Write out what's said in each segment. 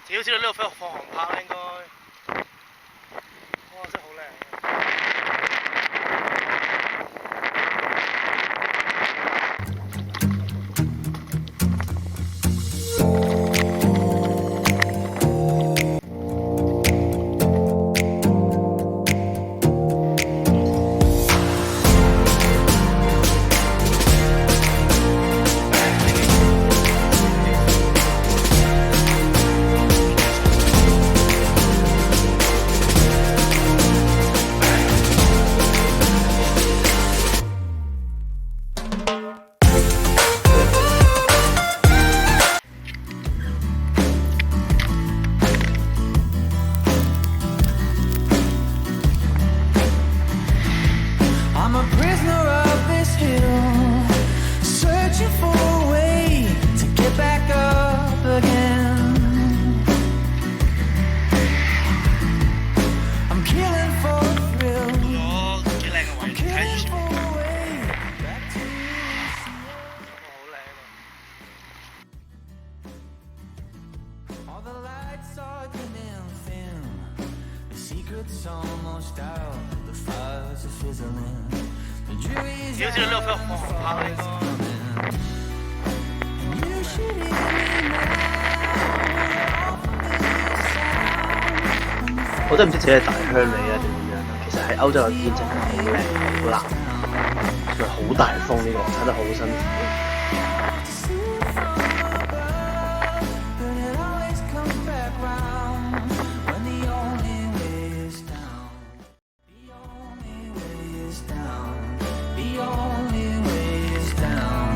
屌，知道呢度放航拍啦應該。哇！真係好靚。I'm a prisoner of this hill, searching for a way to get back up again. I'm killing for a thrill, 咗幾靚嘅位， I'm 睇住 killing 前 for 面。 a way back to 好靚啊！ all the lights are dimming thin. The secret's almost out, the fires are fizzling. The jury's 屌，知道呢度放航拍啦應該。 You should hear me now. 我真係唔知自己係大鄉里啊定點樣啦。其實喺歐洲嘅天真係好靚好藍，同埋好大風呢個，踩得好辛苦。 But it always comes back round when the only way is down. The only way is down. The only way is down.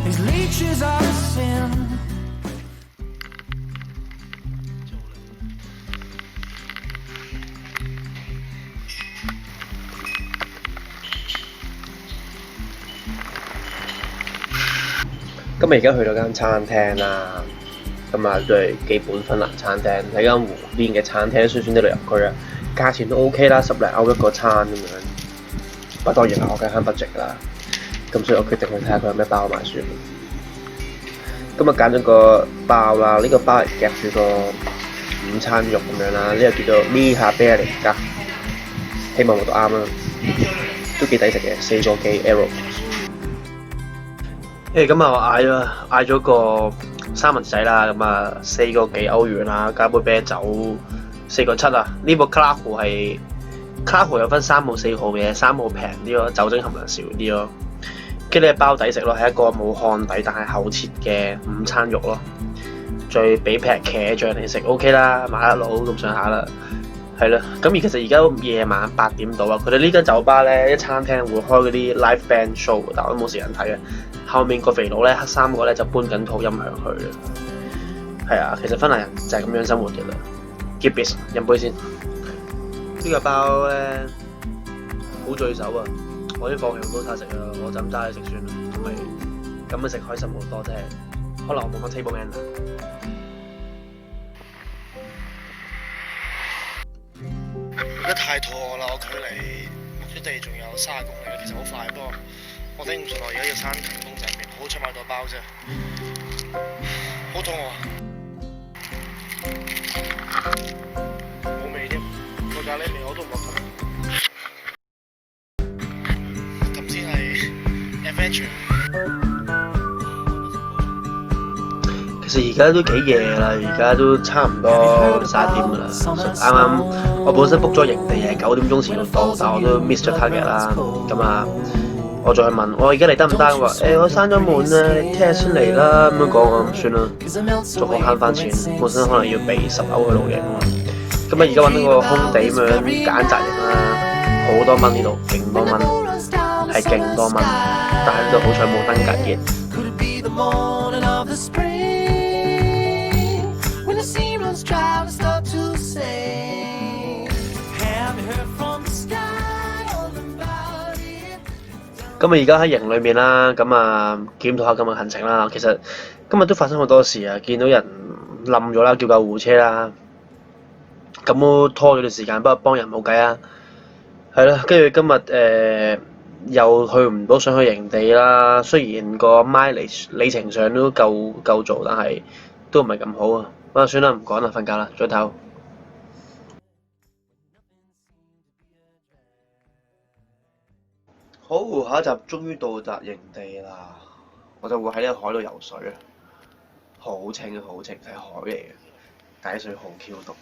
These leeches are a sin. 咁啊而家去到間餐廳啦，咁啊都係基本芬蘭餐廳，喺間湖邊嘅餐廳，酸酸啲旅遊區啊，價錢都 OK 啦，10零歐一個餐咁樣。不過當然啦，我梗係慳 budget 啦，咁所以我決定去睇下佢有咩包賣算。咁啊揀咗個包啦，呢、個包係夾住個午餐肉咁樣啦，呢個叫做 lihabeer 嚟㗎，希望我讀啱啦，都幾抵食嘅，4個幾 euro。咁啊，我嗌咗個三文仔啦，咁啊4個幾歐元啦，加杯啤酒4個7啊。呢部卡拉湖係卡拉湖有分3號4號嘅，3號平啲咯，酒精含量少啲咯。跟住呢包抵食咯，係一個冇漢底但係厚切嘅午餐肉咯，再俾劈茄醬嚟食 OK 啦，麻甩佬咁上下啦。係啦，咁其實而家夜晚8點到啊，佢哋呢間酒吧咧，一餐廳會開嗰啲 live band show，但我都冇時間睇嘅。後面個肥佬咧，黑衫個咧就搬緊套音響去嘅。係啊，其實芬蘭人就係咁樣生活嘅啦。Keep it， 飲杯先。呢個包咧好醉手啊！我已經放棄好多餐食啦，我就咁揸嚟食算啦，同埋咁樣食開心好多，真係。可能我冇乜 table manner。而家太肚餓啦，我距離目的地仲有30公里，其實好快，不過我頂唔順，我而家要餐停公仔麵，好彩買到包啫，好肚餓啊！冇味添，個咖喱味我都唔覺得，咁先係 adventure。其實而家都幾夜啦，而家都差唔多11點噶啦。啱啱我本身 book 咗營地係9點鐘前要到，但我都 miss 咗 target 啦。咁啊，我再問我而家嚟得唔得？我話我閂咗門啦，你聽日先嚟啦。咁樣講我咁算啦，仲好慳翻錢。本身可能要俾10歐去露營啊嘛。咁啊，而家揾到個空地咁樣揀擇營啦，好多蚊呢度，勁多蚊，係勁多蚊，但係呢度好彩冇燈隔熱。Could it be the morning of the spring when the sea runs dry and start to sing? Have you heard from the sky all about it? 咁啊，而家喺營裏面啦，咁啊檢討下今日行程啦。其實今日都發生好多事啊，見到人冧咗啦，叫救護車啦，咁都拖咗段時間，不過幫人冇計啊。係啦，跟住今日又去唔到想去營地啦。雖然個 mileage 里程上都夠做，但係都唔係咁好啊。不過算啦，唔講啦，瞓覺啦，早唞。好，下一集終於到達營地啦，我就會喺呢個海度游水啊，好清啊，好清，係海嚟嘅，底水好 Q 凍。